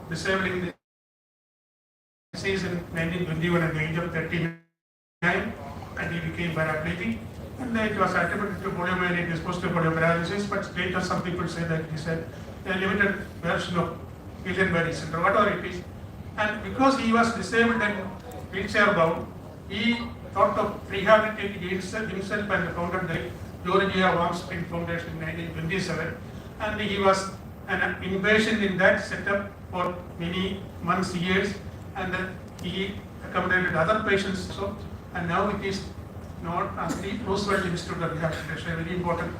disabling the disease in 1921 at the age of 39, and he became paraplegic. And it was attributed to poliomyelitis, post-polio paralysis, but later some people say that it is a limited version of Guillain-Barré syndrome, whatever it is. And because he was disabled and wheelchair bound, he thought of rehabilitating himself and founded the Georgia Warm Spring Foundation in 1927. And he was an inpatient in that setup for many months, years, and he accommodated other patients also. And now it is known as the Roosevelt Institute of Rehabilitation, a very important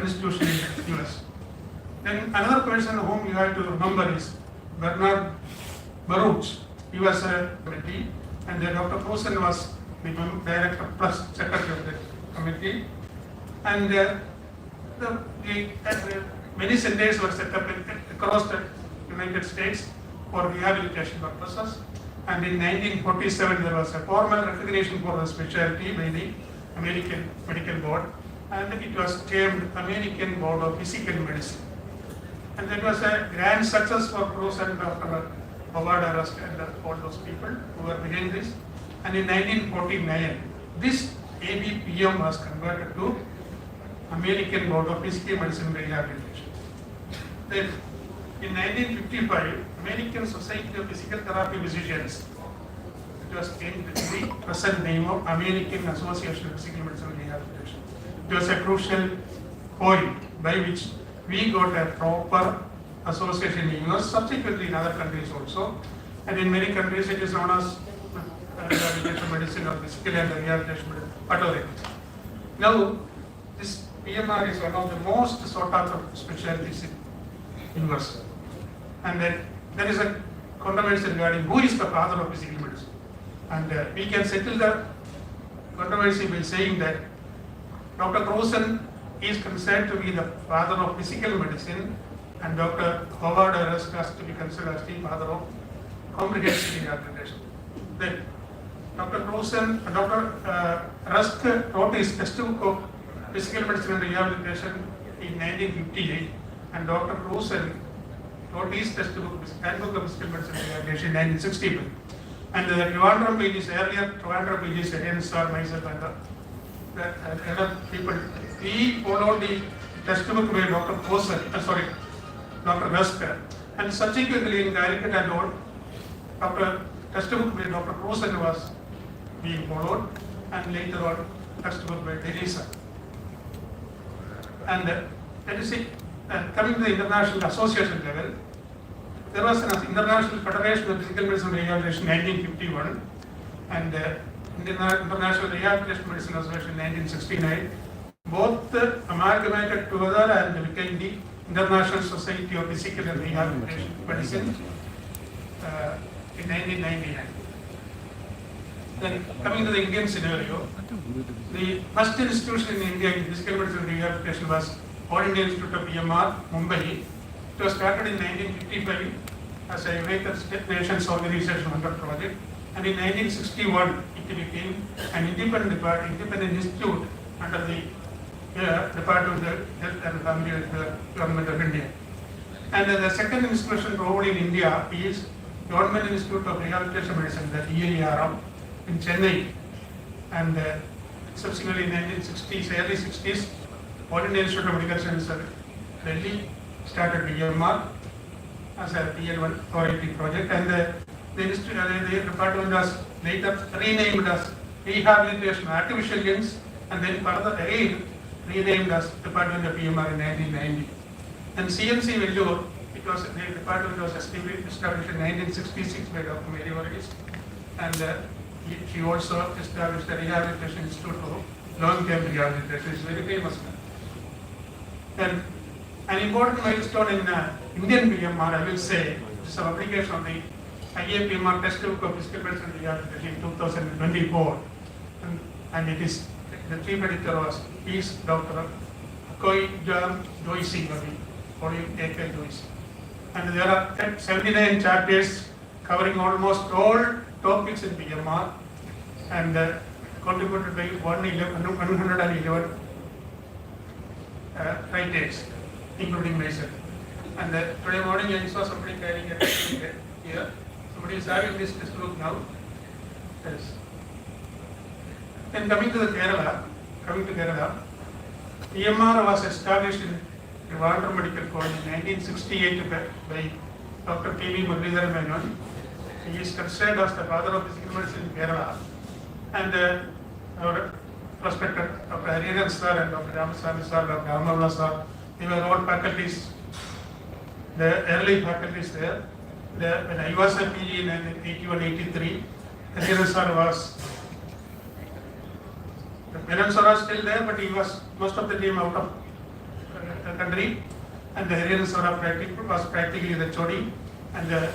institution in the US. Then another person whom you have to remember is Bernard Baruch. He was a committee, and then Dr. Posen was the director plus secretary of the committee. And many centers were set up across the United States for rehabilitation purposes. And in 1947, there was a formal recognition for the specialty by the American Medical Board, and it was termed American Board of Physical Medicine. And that was a grand success for Cruz and Dr. Howard Arrest and all those people who were behind this. And in 1949, this ABPM was converted to American Board of Physical Medicine Rehabilitation. Then in 1955, American Society of Physical Therapy Physicians, it was changed to the present name of American Association of Physical Medicine Rehabilitation. It was a crucial point by which we got a proper association in the US, subsequently in other countries also. And in many countries it is known as rehabilitation medicine or physical and rehabilitation medicine, whatever it is. Now, this PMR is one of the most sought after specialties in US. And then there is a controversy regarding who is the father of physical medicine. And we can settle the controversy by saying that Dr. Rosen is considered to be the father of physical medicine, and Dr. Howard Arrest has to be considered as the father of comprehensive rehabilitation. Then Dr. Rosen, Dr. Rusk wrote his textbook of physical medicine and rehabilitation in 1958, and Dr. Rosen wrote his textbook, Handbook of Physical Medicine and Rehabilitation in 1965. And the Trivandrum pages, earlier Trivandrum pages, against myself and the other people, we followed the textbook by Dr. Dr. Rusk, and subsequently in Calicut and all, textbook by Dr. Rosen was being followed, and later on textbook by Teresa. And let us see, coming to the international association level, there was an International Federation of Physical Medicine and Rehabilitation in 1951, and International Rehabilitation Medicine Association in 1969. Both amalgamated together and became the International Society of Physical and Rehabilitation Medicine in 1999. Then coming to the Indian scenario, the first institution in India in physical medicine and rehabilitation was All India Institute of PMR, Mumbai. It was started in 1955 as a United Nations Organization under project, and in 1961 it became an independent institute under the Department of Health and Family Welfare, Government of India. And the second institution role in India is Government Institute of Rehabilitation Medicine, the EIRM, in Chennai. And subsequently in 1960s, early 60s, All India Institute of Medical Sciences, Delhi, started PMR as a PL1 authority project, and the department was later renamed as Rehabilitation Artificial Limbs, and then further again renamed as Department of PMR in 1990. And CMC Vellore, because the department was established in 1966 by Dr. Mary Varghese, and she also established the Rehabilitation Institute for Long-Term Rehabilitation. It's very famous. Then an important milestone in Indian PMR, I will say, is the publication of the IAPMR textbook of physical medicine and rehabilitation in 2024, and it is the chief editor is Dr. Akoy Joyce, or A.K. Joyce. And there are 79 chapters covering almost all topics in PMR, and contributed by 111 writers, including myself. And today morning I saw somebody carrying a textbook here. Somebody is having this textbook now. Yes. Then coming to Kerala, EMR was established in Trivandrum Medical College in 1968 by Dr. P.V. Muralidharan Menon. He is considered as the father of physical medicine in Kerala. And our respected Dr. Hariharan sir and Dr. Ramaswamy sir, Dr. Amala sir, they were all faculties, the early faculties there. When I was a PG in 81-83, Hariharan sir was, Menon sir was still there, but he was most of the time out of the country. And the Hariharan sir was practically the HOD and the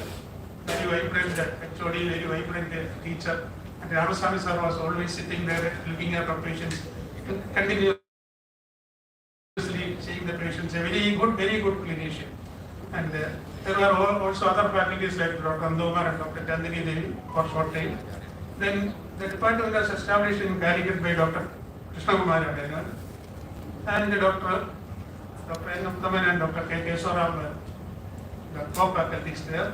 very vibrant HOD, very vibrant teacher. And Ramaswamy sir was always sitting there looking at our patients, continuously seeing the patients, a very good clinician. And there were also other faculties like Dr. Andomar and Dr. Chandini Devi for short time. Then the department was established in Calicut by Dr. Krishna Kumar Adegan and Dr. N. Uttaman and Dr. K. Kesaram were the co-faculties there.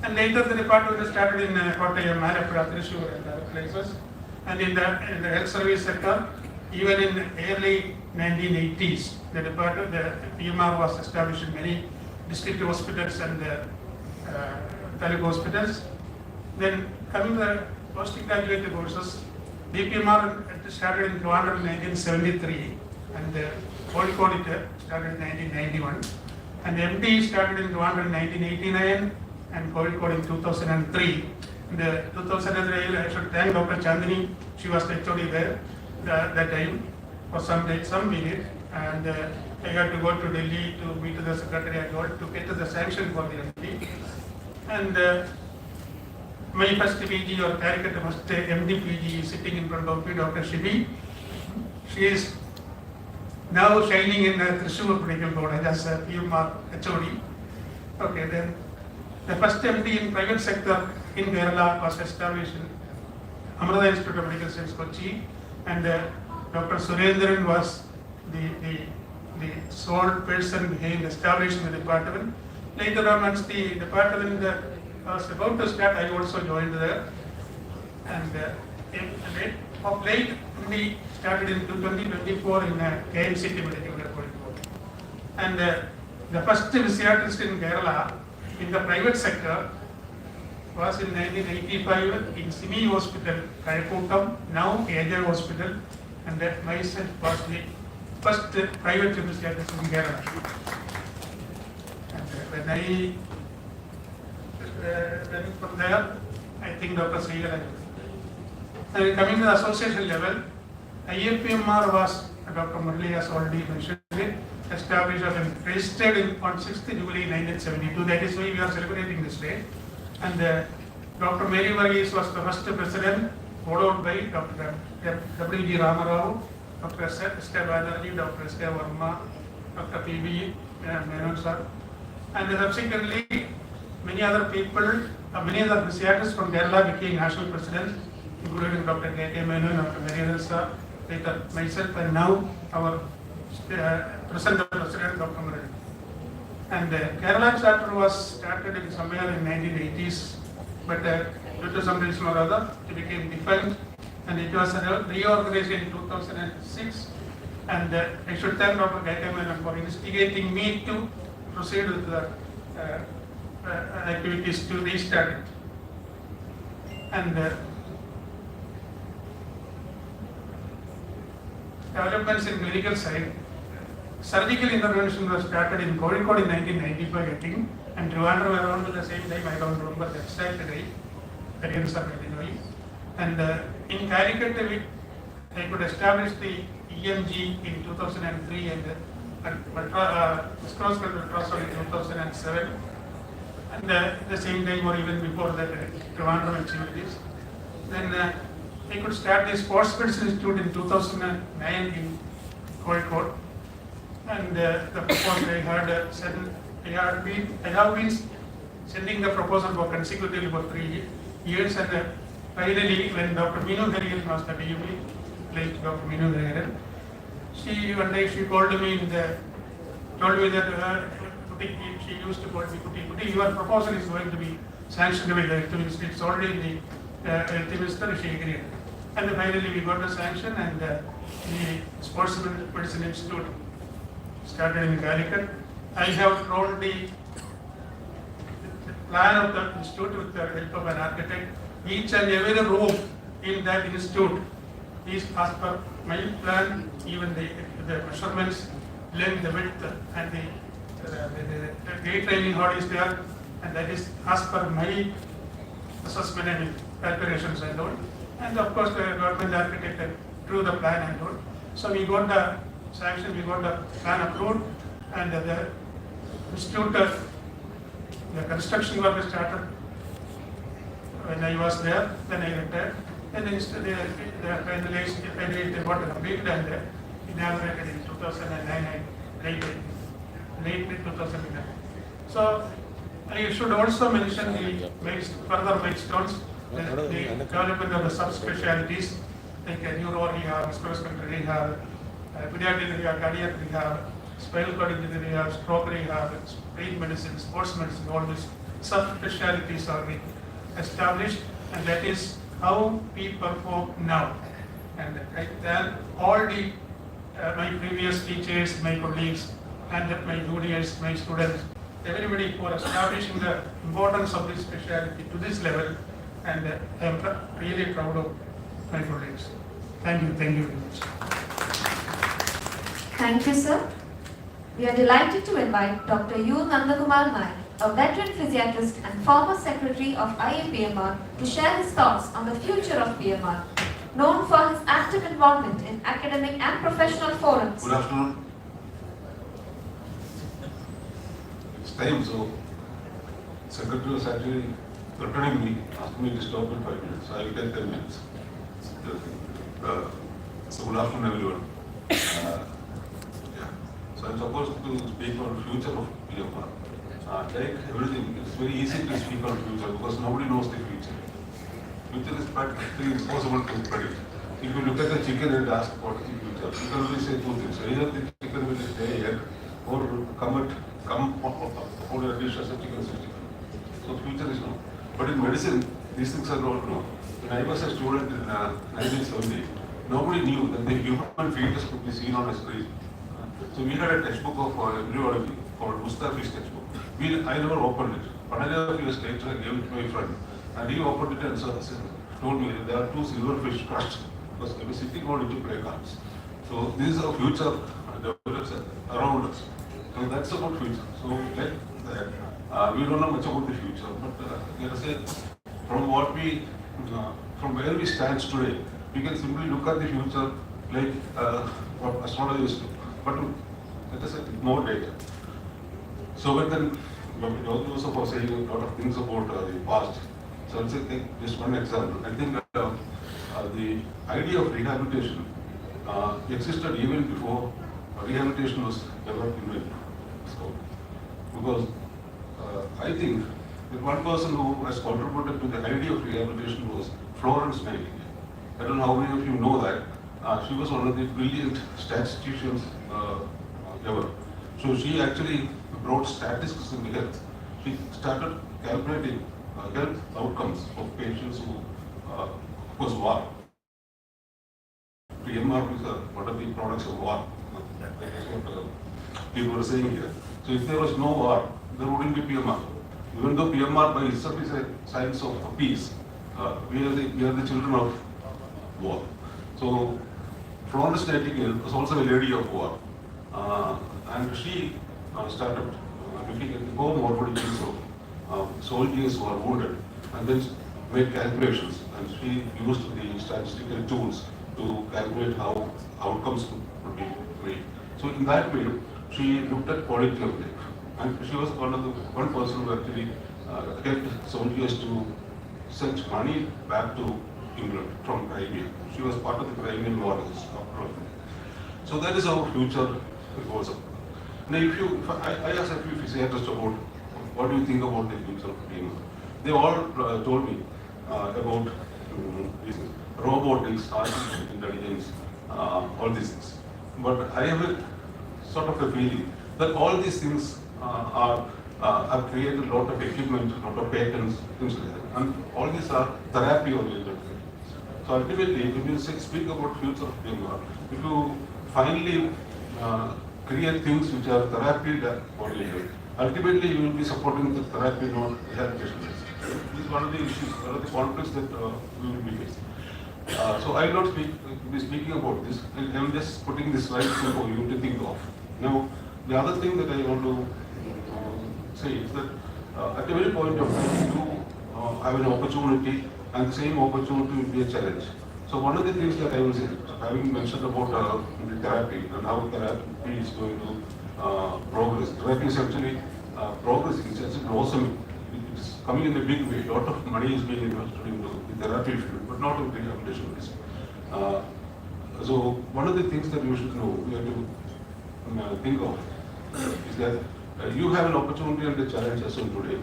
And later the department was started in Kottayam, Malayalam, Thrissur and other places. And in the health service sector, even in early 1980s, the department, the PMR was established in many district hospitals and taluk hospitals. Then coming to the postgraduate courses, DPMR started in Trivandrum in 1973 and Kozhikode started in 1991. And MD started in Trivandrum in 1989 and Kozhikode in 2003. In the 2003, I should thank Dr. Chandini. She was the HOD there that time for some period. And I had to go to Delhi to meet the secretary and all to get the sanction for the MD. And my first PG or Caricat first MD PG is sitting in front of me, Dr. Shibi. She is now shining in Thrissur Medical College as a PMR HOD. Okay, then the first MD in private sector in Kerala was established in Amrita Institute of Medical Science, Kochi, and Dr. Surendran was the sole person behind establishing the department. Later on, once the department was about to start, I also joined there. And of late, we started in 2024 in KMCT Medical College. And the first physiatrist in Kerala in the private sector was in 1985 in Simi Hospital, Kayakootam, now AJ Hospital, and myself was the first private physiatrist in Kerala. And when from there, I think Dr. Srigaran. And coming to the association level, IPMR was, Dr. Murali has already mentioned it, established and registered on 6th July 1972. That is why we are celebrating this day. And Dr. Mary Varghese was the first president, followed by Dr. W.G. Ramarao, Dr. S.K. Banerjee, Dr. S.K. Verma, Dr. P.V. Menon sir. And subsequently, many other people, many other physiatrists from Kerala became national presidents, including Dr. K.K. Menon, Dr. Hariharan sir, later myself, and now our present president, Dr. Murali. And Kerala chapter was started in somewhere in 1980s, but due to some reason or other, it became defunct, and it was reorganized in 2006. And I should thank Dr. K.K. Menon for instigating me to proceed with the activities to restart it. And developments in clinical side, surgical intervention was started in Kozhikode in 1995, I think, and Trivandrum around at the same time. I don't remember the exact date. And in Calicut, I could establish the EMG in 2003 and cross-country ultrasound in 2007. And the same time or even before that, Trivandrum activities. Then I could start the Sports Medicine Institute in 2009 in Kozhikode. And the proposal I have been sending the proposal for consecutively for 3 years. And finally, when Dr. Meenu Hariharan was the DUP, late Dr. Meenu Hariharan, one day she called me told me that she used to call me Kuti. Your proposal is going to be sanctioned by the health minister. It's already in the health minister, she agreed. And finally we got a sanction, and the Sports Medicine Institute started in Calicut. I have drawn the plan of the institute with the help of an architect. Each and every room in that institute is as per my plan, even the measurements, length, the width, and the gate training hall is there, and that is as per my assessment and calculations and all. And of course the government architect drew the plan and all. So we got the sanction, we got the plan approved, and the institute, the construction work started when I was there. Then I retired. And then finally they got completed and inaugurated in 2009, late 2009. So I should also mention the further milestones, the development of the subspecialties like neuro rehab, musculoskeletal rehab, pediatric rehab, cardiac rehab, spinal cord injury rehab, stroke rehab, pain medicine, sports medicine. All these subspecialties are being established, and that is how we perform now. And I thank all the my previous teachers, my colleagues, and my juniors, my students, everybody for establishing the importance of this specialty to this level, and I am really proud of my colleagues. Thank you very much. Thank you, sir. We are delighted to invite Dr. U. Nandakumar Naik, a veteran physiatrist and former secretary of IAPMR, to share his thoughts on the future of PMR. Known for his active involvement in academic and professional forums. Good afternoon. It's time, so Secretary was actually threatening me, asking me to stop in 5 minutes. So I will take 10 minutes. So good afternoon, everyone. So I'm supposed to speak on the future of PMR. Like everything, it's very easy to speak on the future because nobody knows the future. Future is practically impossible to predict. If you look at the chicken and ask what is the future, you can only say two things. Either the chicken will stay here or come out a dish as a chicken. So future is known. But in medicine, these things are not known. When I was a student in 1970, nobody knew that the human fetus could be seen on a screen. So we had a textbook of embryology called Mustafi's textbook. I never opened it. 1.5 years later, I gave it to my friend. And he opened it and told me that there are 2 silverfish crushed because they were sitting on it to play cards. So this is our future develops around us. So that's about future. So like that, we don't know much about the future, but let us say from from where we stand today, we can simply look at the future like what astrologers do, but let us say more data. So when also for saying a lot of things about the past. So I'll take just one example. I think the idea of rehabilitation existed even before rehabilitation was ever invented. So, because I think that one person who has contributed to the idea of rehabilitation was Florence Nightingale. I don't know how many of you know that. She was one of the brilliant statisticians ever. So she actually brought statistics into health. She started calculating health outcomes of patients who was war. PMR is one of the products of war. That's what people were saying here. So if there was no war, there wouldn't be PMR. Even though PMR by itself is a science of peace, we are the children of war. So Florence Nightingale was also a lady of war. And she started looking at the comorbidities of soldiers who are wounded and then made calculations. And she used the statistical tools to calculate how outcomes would be made. So in that way, she looked at quality of life. And she was one person who actually helped soldiers to send money back to England from Crimea. She was part of the Crimean War after all. So that is our future goes up. Now, if I asked a few physiatrists about what do you think about the future of PMR, they all told me about robotics, artificial intelligence, all these things. But I have a sort of a feeling that all these things have created a lot of equipment, a lot of patents, things like that. And all these are therapy oriented. So ultimately, when you speak about future of PMR, if you finally create things which are therapy oriented, ultimately you will be supporting the therapy, not rehabilitation. This is one of the issues, one of the conflicts that we will be facing. So I will not be speaking about this. I am just putting this right for you to think of. Now, the other thing that I want to say is that at the very point of time, you have an opportunity, and the same opportunity will be a challenge. So one of the things that I was having mentioned about the therapy and how therapy is going to progress. Therapy is actually progressing. It's actually blossoming. It's coming in a big way. A lot of money is being invested into the therapy field, but not in rehabilitation medicine. So one of the things that you should know, we have to think of, is that you have an opportunity and a challenge as well today.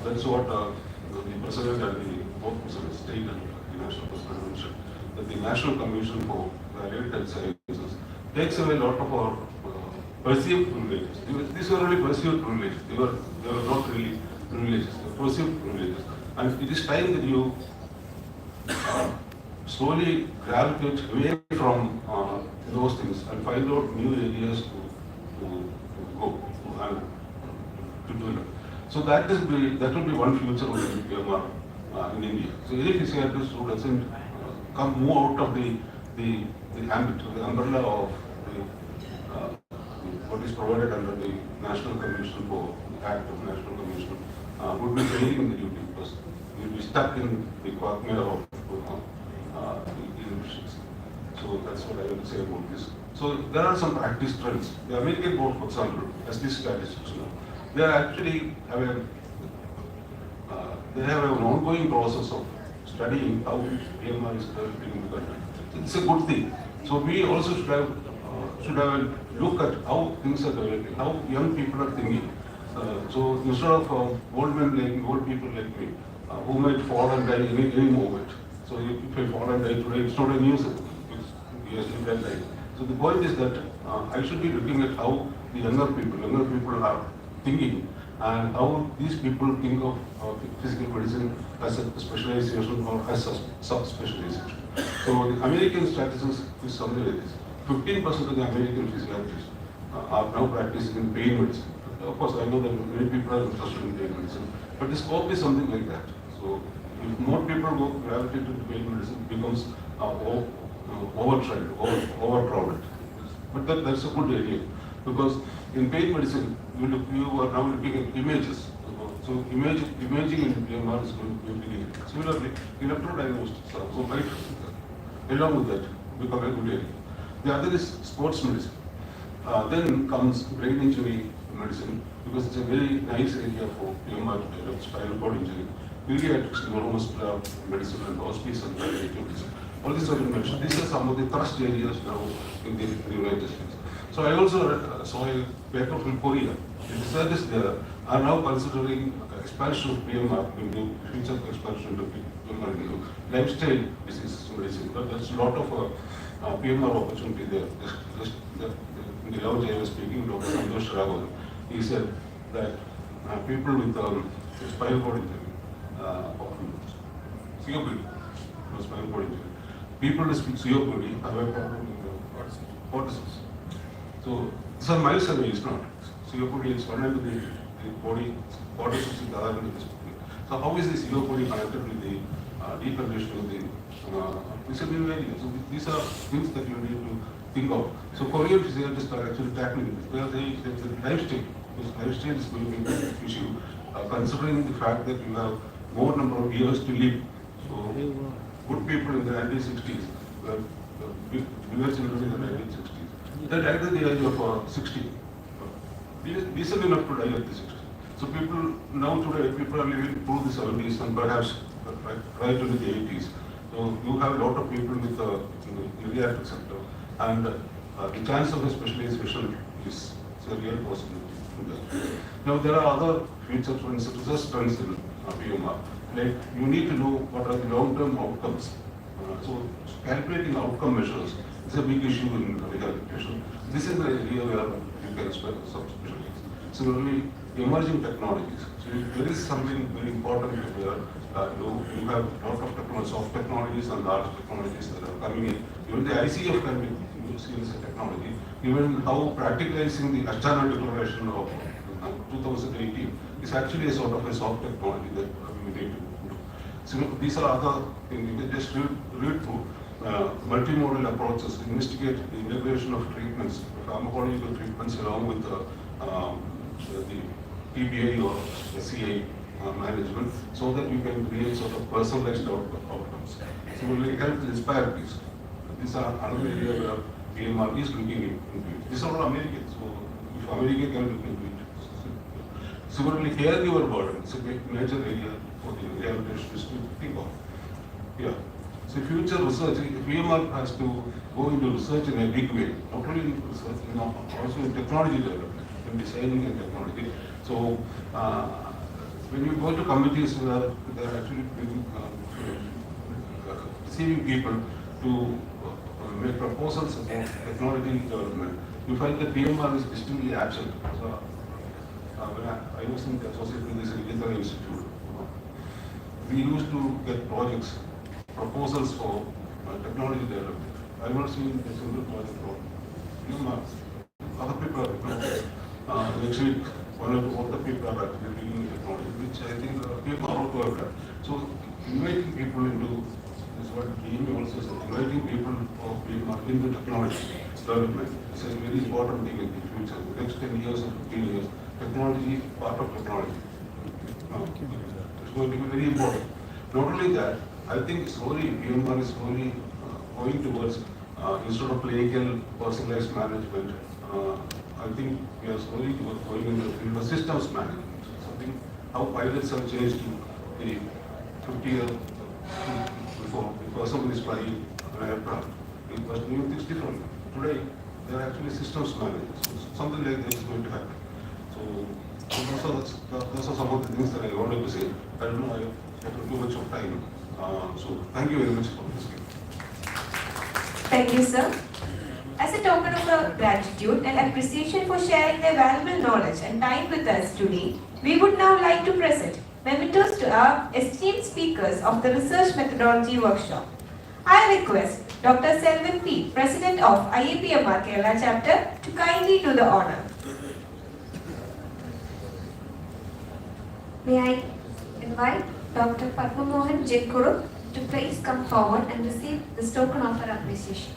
That's what the president and the both president, state and the national president mentioned, that the National Commission for Health Sciences takes away a lot of our perceived privileges. These were only perceived privileges. They were not really privileges. They were perceived privileges. And it is time that you slowly gravitate away from those things and find out new areas to go and to do it. So that will be one future of the PMR in India. So any physiatrist who doesn't move out of the ambit, the umbrella of what is provided under the National Commission for the Act of National Commission would be failing in the duty because you will be stuck in the quagmire of inefficiency. So that's what I will say about this. So there are some practice trends. The American board, for example, as these statistics know, they are actually they have an ongoing process of studying how PMR is developing in the country. It's a good thing. So we also should have a look at how things are developing, how young people are thinking. So instead of old people like me, who might fall and die any moment. So if I fall and die today, it's not a news. Yes, you can die. So the point is that I should be looking at how the younger people are thinking and how these people think of physical medicine as a specialization or as a sub-specialization. So the American statistics is something like this. 15% of the American physiatrists are now practicing in pain medicine. Of course, I know that many people are interested in pain medicine, but the scope is something like that. So if more people go gravitate to pain medicine, it becomes overcrowded. But that's a good idea because in pain medicine, you are now looking at images. So imaging in PMR is going to be big. Similarly, electrodiagnostics are so right along with that become a good area. The other is sports medicine. Then comes brain injury medicine because it's a very nice area for PMR to develop spinal cord injury. Pediatrics, neuromuscular medicine, and hospice and palliative medicine. All these have been mentioned. These are some of the thrust areas now in the United States. So I also saw a paper from Korea. The researchers there are now considering expansion of PMR into future expansion of PMR into lifestyle disease medicine. But there's a lot of PMR opportunity there. In the lounge I was speaking, Dr. Santosh Raghavan, he said that people with spinal cord injury, COPD, spinal cord injury, people with COPD have a problem with cortices. So these are miles away, it's not. COPD is one end of the body, cortices is the other end of the body. So how is this COPD connected with the decondition of the these are new areas. So these are things that you need to think of. So Korean physiologists are actually tackling this. They are saying that the lifestyle, because lifestyle is going to be an issue, considering the fact that you have more number of years to live. So good people in the 1960s, US children in the 1960s, they died at the age of 60. Decent enough to die at the 60. So people now today, people are living through the 70s and perhaps right into the 80s. So you have a lot of people with the pediatric sector, and the chance of a specialization is a real possibility. Now there are other features, for instance, research trends in PMR. Like you need to know what are the long-term outcomes. So calculating outcome measures is a big issue in rehabilitation. This is the area where you can subspecialize. Similarly, emerging technologies. So there is something very important here. You have a lot of technology, soft technologies and large technologies that are coming in. Even the ICF can be used as a technology. Even how practicalizing the Ashtana Declaration of 2018 is actually a sort of a soft technology that we need to do. So these are other things. You can just read through multimodal approaches, investigate the integration of treatments, pharmacological treatments along with the PBI or SCI management, so that you can create sort of personalized outcomes. Similarly, health disparities. These are another area where PMR is looking into it. These are all American, so if America can look into it. Similarly, caregiver burden is a major area for the rehabilitationists to think of. Yeah. So future research, PMR has to go into research in a big way, not only in research, also in technology development, in designing and technology. So when you go to committees where they're actually receiving people to make proposals about technology development, you find that PMR is distinctly absent. So when I was in associated with this Digital Institute, we used to get projects, proposals for technology development. I have not seen a single project for PMR. Other people are next week, one or two other people are actually doing technology, which I think PMR ought to have done. So inviting people into this, what Amy also said, inviting people of PMR into technology development is a very important thing in the future. The next 10 years or 15 years, technology, part of technology. It's going to be very important. Not only that, I think slowly PMR is slowly going towards instead of clinical personalized management. I think we are slowly going into the systems management. Something how pilots have changed to the 50-year before the person is flying an aircraft. It was doing things differently. Today, they are actually systems managers. So something like this is going to happen. So those are some of the things that I wanted to say. I don't know, I have too much of time. So thank you very much for listening. Thank you, sir. As a token of our gratitude and appreciation for sharing their valuable knowledge and time with us today, we would now like to present mementos to our esteemed speakers of the Research Methodology Workshop. I request Dr. Selvan P., President of IAPMR Kerala Chapter, to kindly do the honor. May I invite Dr. Padmamohan Jekuru to please come forward and receive this token of our appreciation.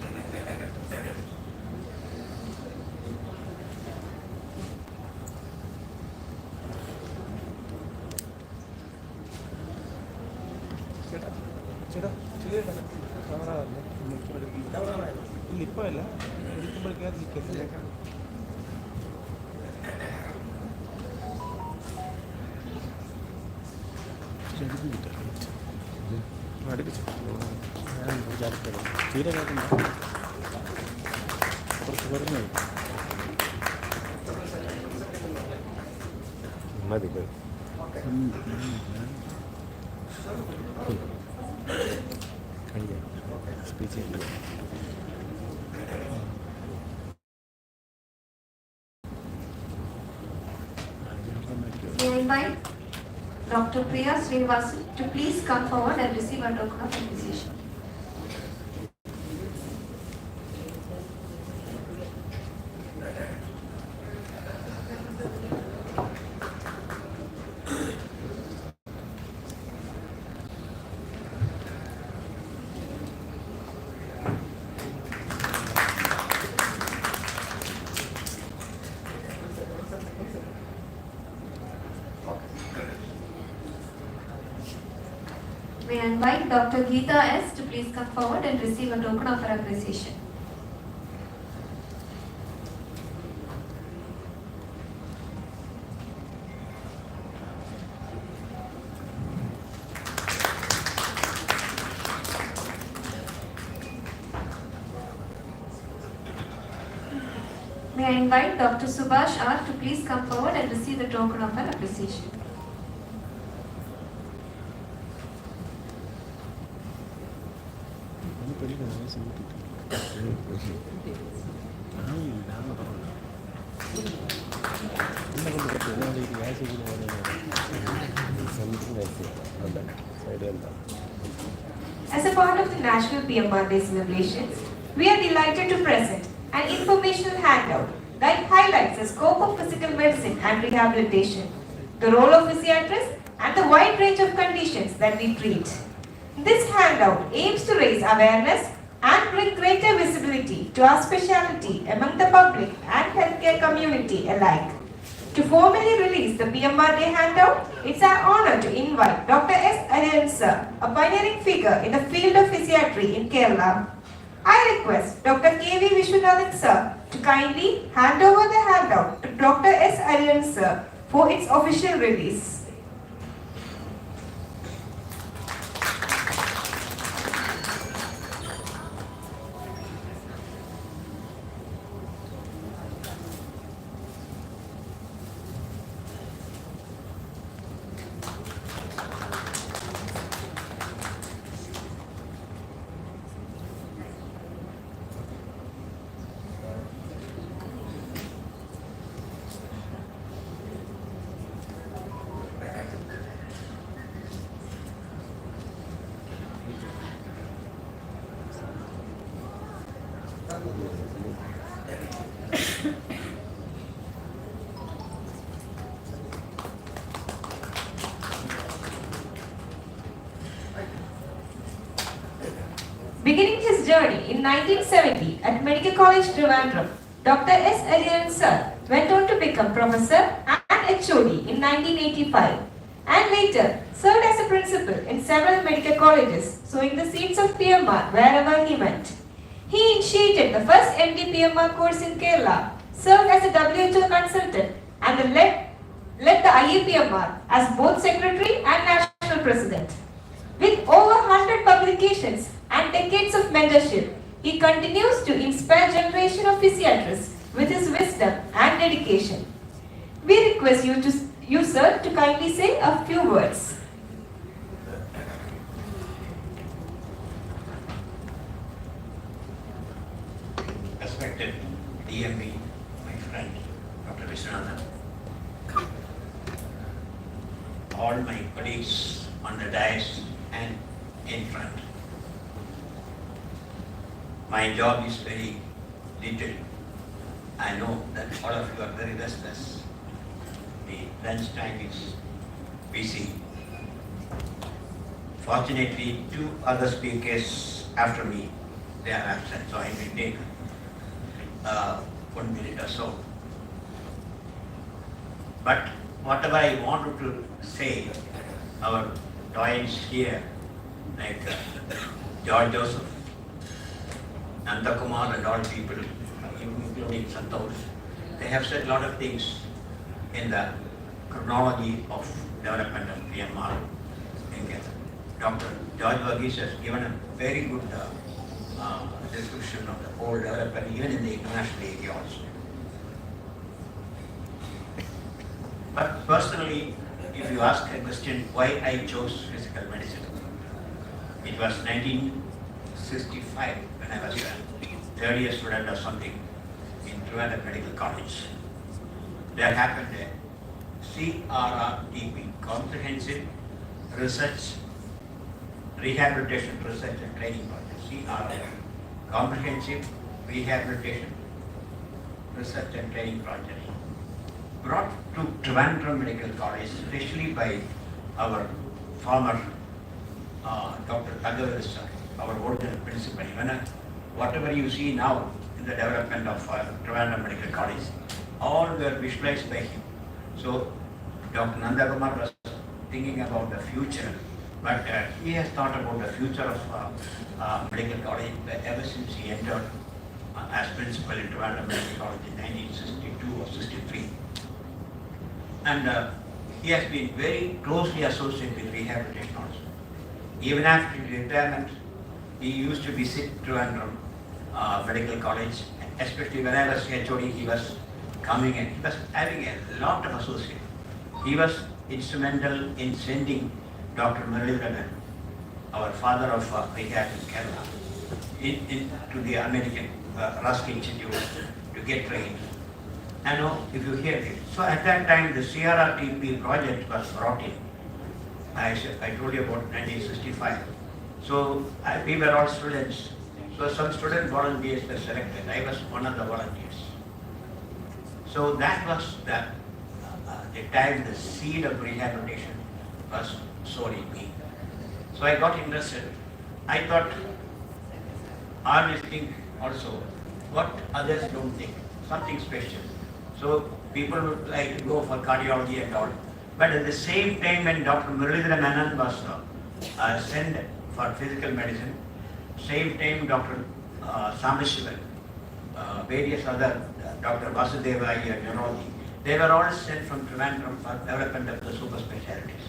May I invite Dr. Priya Srinivasan to please come forward and receive a token of appreciation. May I invite Dr. Geeta S. to please come forward and receive a token of our appreciation. May I invite Dr. Subhash R. to please come forward and receive the token of our appreciation. As a part of the National PMR Day celebrations, we are delighted to present an informational handout that highlights the scope of physical medicine and rehabilitation, the role of physiatrists, and the wide range of conditions that we treat. This handout aims to raise awareness and bring greater visibility to our specialty among the public and healthcare community alike. To formally release the PMR Day handout, it's our honor to invite Dr. S. Ariyan sir, a pioneering figure in the field of physiatry in Kerala. I request Dr. K.V. Vishwanathan sir to kindly hand over the handout to Dr. S. Ariyan sir for its official release. Beginning his journey in 1970 at Medical College Trivandrum, Dr. S. Ariyan sir went on to become professor and HOD in 1985 and later served as a principal in several medical colleges, sowing the seeds of PMR wherever he went. He initiated the first MD PMR course in Kerala, served as a WHO consultant and led the IAPMR as both secretary and national president. With over 100 publications and decades of mentorship, he continues to inspire generation of physiatrists with his wisdom and dedication. We request you sir, to kindly say a few words. Respected DMV, my friend, Dr. Vishwanathan, all my colleagues on the dais and in front. My job is very little. I know that all of you are very restless. The lunch time is busy. Fortunately, two other speakers after me, they are absent, so I may take 1 minute or so. But whatever I wanted to say, our doyens here, like George Joseph, Nandakumar and all people, including Santosh, they have said a lot of things in the chronology of development of PMR in Kerala. Dr. George Varghese has given a very good description of the whole development, even in the international area also. But personally, if you ask a question why I chose physical medicine, it was 1965 when I was a third year student or something in Trivandrum Medical College. There happened a CRRTP, Comprehensive Research, Rehabilitation Research and Training Project, CRR, Comprehensive Rehabilitation Research and Training Project, brought to Trivandrum Medical College, especially by our former Dr. Advertise sir, our original principal. Even whatever you see now in the development of Trivandrum Medical College, all were visualized by him. So Dr. Nandakumar was thinking about the future, but he has thought about the future of medical college ever since he entered as principal in Trivandrum Medical College in 1962 or 63. And he has been very closely associated with rehabilitation also. Even after his retirement, he used to visit Trivandrum Medical College, especially when I was HOD, he was coming and he was having a lot of associates. He was instrumental in sending Dr. Malayalam, our father of rehab in Kerala, to the American Rusk Institute to get trained. I know if you hear it. So at that time, the CRRTP project was brought in. I told you about 1965. So we were all students. So some student volunteers were selected. I was one of the volunteers. So that was the time the seed of rehabilitation was sown in me. So I got interested. I thought, always think also what others don't think, something special. So people would like to go for cardiology and all. But at the same time when Dr. Muralidhara Menon was sent for physical medicine, same time Dr. Samashivan, various other, Dr. Vasudeva and neurology, they were all sent from Trivandrum for development of the super specialties.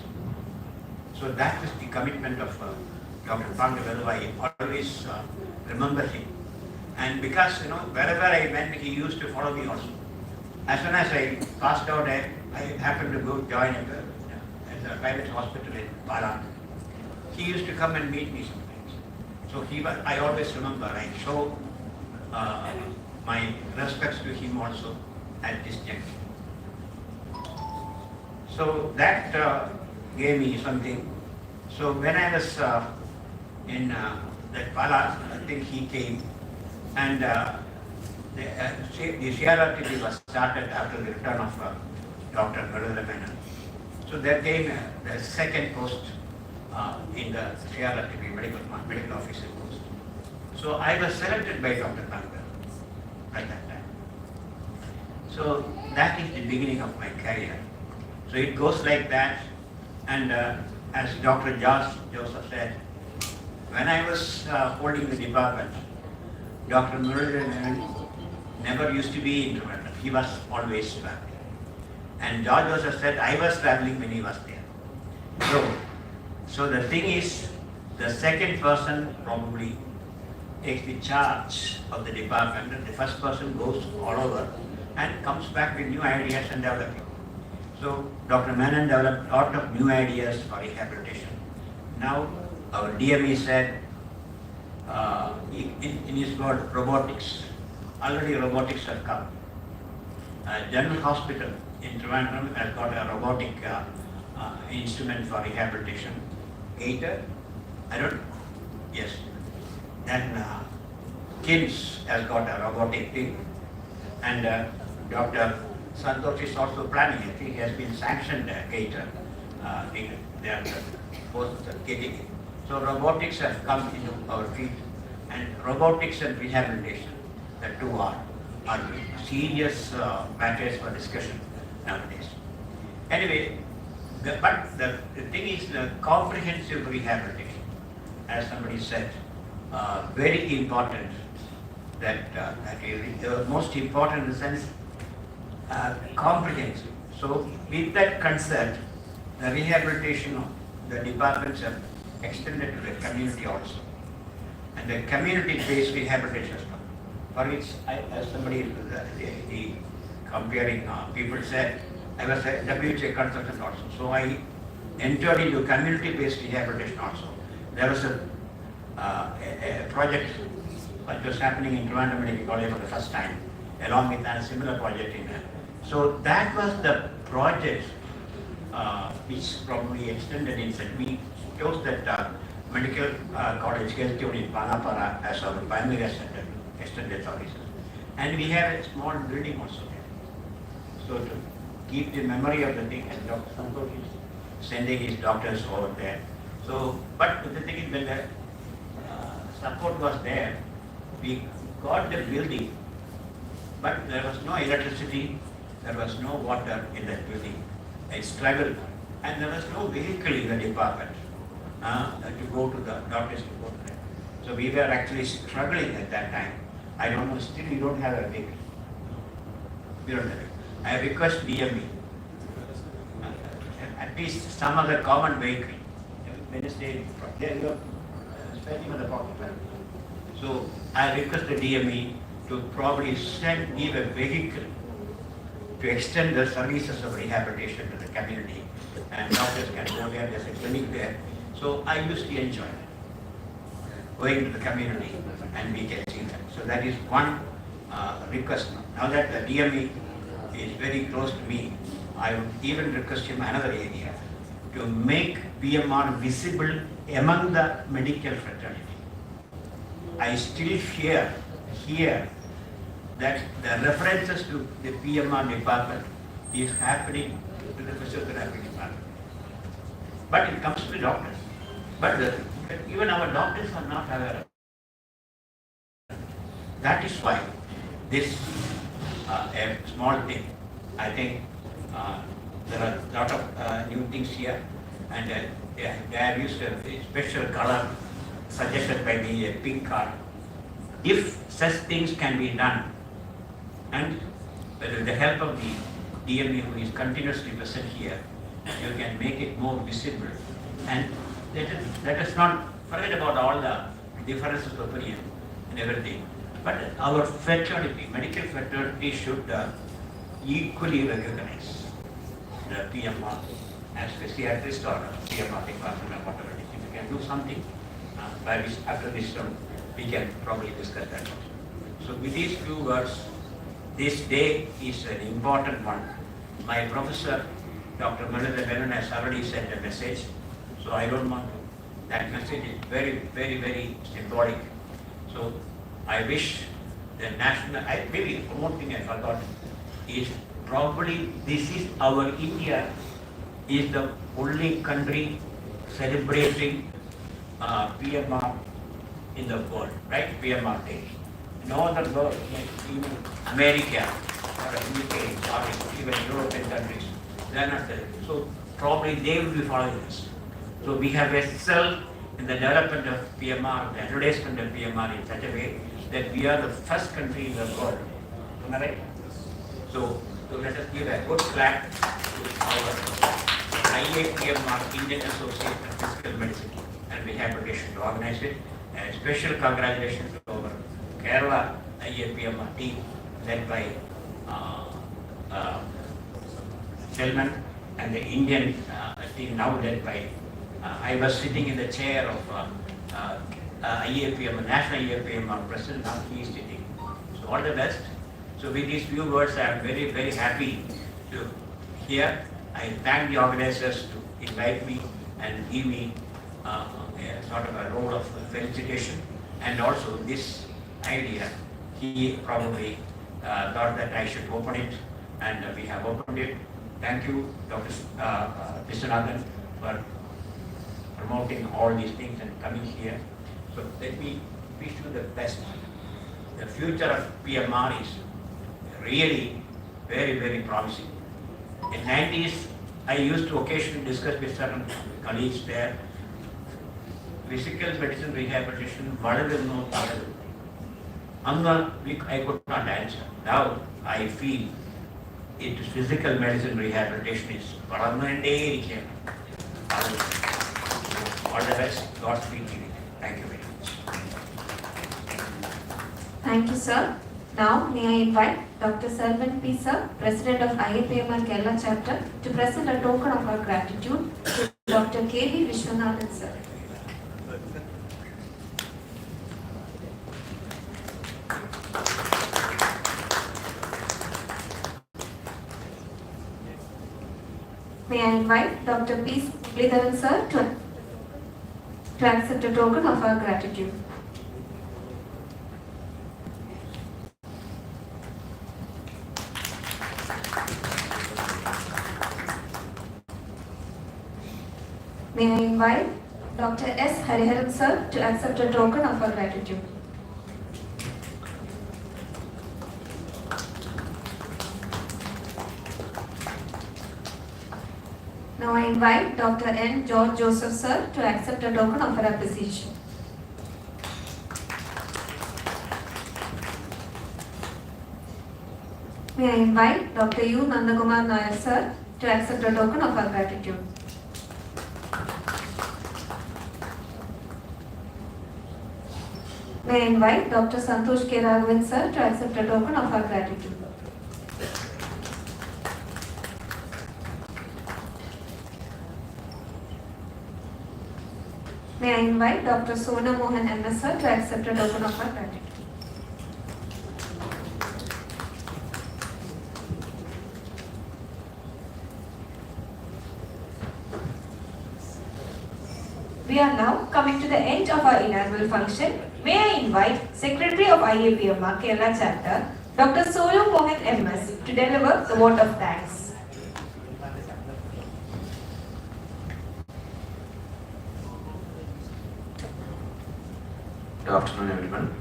So that was the commitment of Dr. Pandavedu. I always remember him. And because, wherever I went, he used to follow me also. As soon as I passed out, I happened to go join a private hospital in Palan. He used to come and meet me sometimes. So I always remember, I show my respects to him also at this juncture. So that gave me something. So when I was in that Palan, I think he came, and the CRRTP was started after the return of Dr. Muralidhara Menon. So there came the second post in the CRRTP medical officer post. So I was selected by Dr. Pandavedu at that time. So that is the beginning of my career. So it goes like that, and as Dr. Joseph said, when I was holding the department, Dr. Muralidhara Menon never used to be in Trivandrum. He was always traveling. And George Joseph said, I was traveling when he was there. So the thing is, the second person probably takes the charge of the department, and the first person goes all over and comes back with new ideas and developing. So Dr. Menon developed a lot of new ideas for rehabilitation. Now our DME said, in his word, robotics. Already robotics have come. General Hospital in Trivandrum has got a robotic instrument for rehabilitation. Gator, yes. Then KIMS has got a robotic thing, and Dr. Santosh is also planning it. He has been sanctioned Gator. They are both getting it. So robotics have come into our field, and robotics and rehabilitation, the two are serious matters for discussion nowadays. Anyway, but the thing is the comprehensive rehabilitation, as somebody said, very important. That is the most important in the sense comprehensive. So with that concern, the rehabilitation of the departments have extended to the community also. And the community-based rehabilitation has come. For which, as somebody, the comparing people said, I was a WHA consultant also. So I entered into community-based rehabilitation also. There was a project which was happening in Trivandrum Medical College for the first time, along with a similar project in there. So that was the project which probably extended in St. We chose that medical college health unit in Panapara as our primary center, extended services. And we have a small building also there. So to keep the memory of the thing, and Dr. Santosh is sending his doctors over there. So, but the thing is, when the support was there, we got the building, but there was no electricity, there was no water in that building. I struggled, and there was no vehicle in the department to go to the doctors to go to them. So we were actually struggling at that time. I don't know, still we don't have a vehicle. We don't have it. I request DME, at least some other common vehicle. Wednesday, there you go, spending on the pocket. So I request the DME to probably give a vehicle to extend the services of rehabilitation to the community, and doctors can go there, there's a clinic there. So I used to enjoy it, going to the community, and we can see that. So that is one request. Now that the DME is very close to me, I would even request him another area to make PMR visible among the medical fraternity. I still hear that the references to the PMR department is happening to the physiotherapy department. But it comes to the doctors. But even our doctors are not aware. That is why this a small thing. I think there are a lot of new things here, and they have used a special color suggested by me, a pink card. If such things can be done, and with the help of the DME who is continuously present here, you can make it more visible. And let us not forget about all the differences of opinion and everything. But our fraternity, medical fraternity, should equally recognize the PMR as physiatrist or PMR department or whatever it is. If we can do something, by which after this term, we can probably discuss that. So with these few words, this day is an important one. My professor, Dr. Malayalam Menon, has already sent a message, so I don't want to. That message is very, very, very symbolic. So I wish the national, maybe one thing I forgot is probably this is our India is the only country celebrating PMR in the world, right? PMR Day. No other world, like even America or UK or even European countries, they are not there. So probably they will be following us. So we have excelled in the development of PMR, the advertisement of PMR in such a way that we are the first country in the world. Am I right? So let us give a good clap to our IAPMR, Indian Association of Physical Medicine and Rehabilitation, to organize it. And special congratulations to our Kerala IAPMR team led by Selman, and the Indian team now led by, I was sitting in the chair of IAPMR, National IAPMR President, now he is sitting. So all the best. So with these few words, I am very, very happy to hear. I thank the organizers to invite me and give me a sort of a role of felicitation. And also this idea, he probably thought that I should open it, and we have opened it. Thank you, Dr. Viswanathan, for promoting all these things and coming here. So let me wish you the best. The future of PMR is really very, very promising. In 90s, I used to occasionally discuss with certain colleagues there, physical medicine rehabilitation, Valadurno Tadalu. I could not answer. Now I feel it is physical medicine rehabilitation is all the best. Godspeed to you. Thank you very much. Thank you, sir. Now, may I invite Dr. Selvan P. Sir, President of IAPMR Kerala Chapter, to present a token of our gratitude to Dr. K.V. Vishwanathan, sir. May I invite Dr. P. Sridharan, sir, to accept a token of our gratitude. May I invite Dr. S. Hariharan, sir, to accept a token of our gratitude. Now I invite Dr. N. George Joseph, sir, to accept a token of our appreciation. May I invite Dr. U. Nandakumar Nair, sir, to accept a token of our gratitude. May I invite Dr. Santosh K. Raghavan, sir, to accept a token of our gratitude. May I invite Dr. Sona Mohan MS, sir, to accept a token of our gratitude. We are now coming to the end of our inaugural function. May I invite Secretary of IAPMR Kerala Chapter, Dr. Solu Mohan MS, to deliver the vote of thanks. Good afternoon, everyone.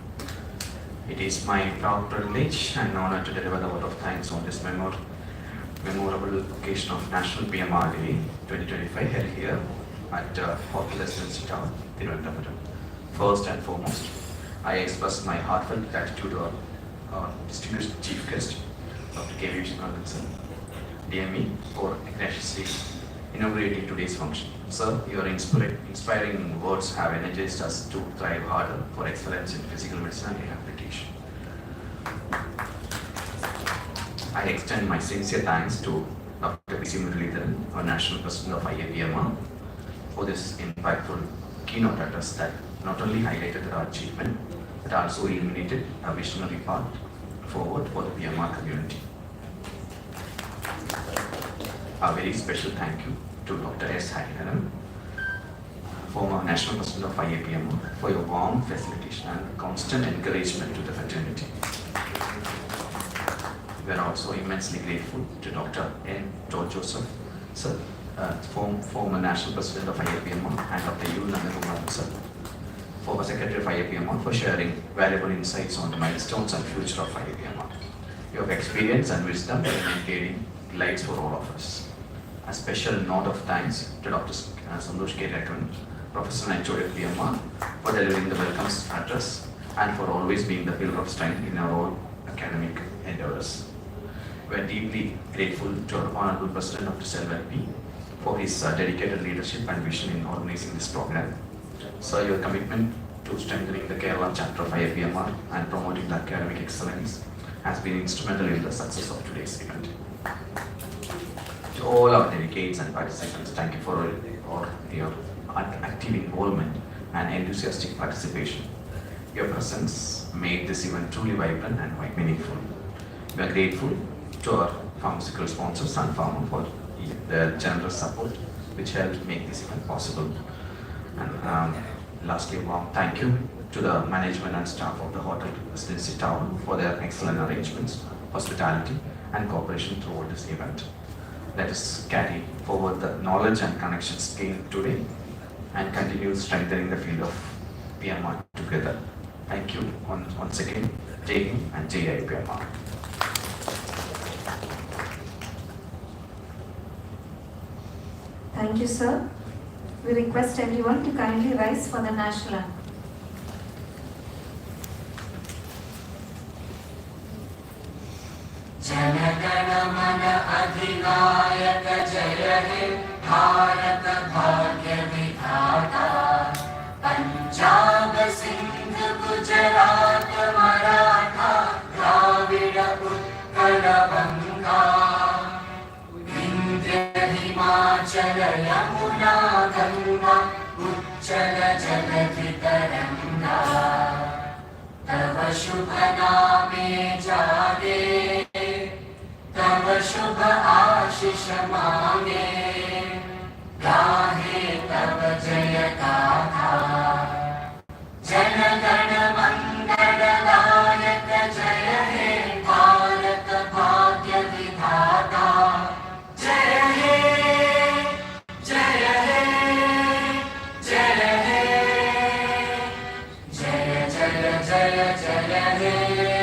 It is my proud privilege and honor to deliver the vote of thanks on this memorable occasion of National PMR Day 2025 held here at Hotel Residency Tower, Thiruvananthapuram. First and foremost, I express my heartfelt gratitude to our distinguished chief guest, Dr. K.V. Vishwanathan, DME, for graciously inaugurating today's function. Sir, your inspiring words have energized us to thrive harder for excellence in physical medicine and rehabilitation. I extend my sincere thanks to Dr. P.C. Muralidharan, our National President of IAPMR, for this impactful keynote address that not only highlighted our achievement, but also illuminated a visionary path forward for the PMR community. A very special thank you to Dr. S. Harinaran, former National President of IAPMR, for your warm facilitation and constant encouragement to the fraternity. We are also immensely grateful to Dr. N. George Joseph, sir, former National President of IAPMR, and Dr. U. Nandakumar, sir, former Secretary of IAPMR, for sharing valuable insights on the milestones and future of IAPMR. Your experience and wisdom in guiding lights for all of us. A special note of thanks to Dr. Santosh K. Rekran, Professor and HOD of PMR, for delivering the welcome address and for always being the pillar of strength in our all academic endeavors. We are deeply grateful to our Honorable President Dr. Selvan P. for his dedicated leadership and vision in organizing this program. Sir, your commitment to strengthening the Kerala chapter of IAPMR and promoting the academic excellence has been instrumental in the success of today's event. To all our delegates and participants, thank you for your active involvement and enthusiastic participation. Your presence made this event truly vibrant and quite meaningful. We are grateful to our pharmaceutical sponsors and pharma for their generous support which helped make this event possible. And lastly, warm thank you to the management and staff of the Hotel Residency Tower for their excellent arrangements, hospitality and cooperation throughout this event. Let us carry forward the knowledge and connections gained today and continue strengthening the field of PMR together. Thank you once again. Jai Hind and Jai IPMR. Thank you, sir. We request everyone to kindly rise for the national anthem. Jana Gana Mana अधिनायक जय हे भारत भाग्य विधाता पंजाब सिंध गुजरात मराठा द्राविड़ उत्कल बंगा विंध्य हिमाचल यमुना गंगा उच्चल जलधि तरंगा तव शुभ नामे जागे तव शुभ आशीष मांगे गाहे तव जय गाथा जन गण मंगल दायक जय हे भारत भाग्य विधाता जय हे जय हे जय हे जय जय जय जय हे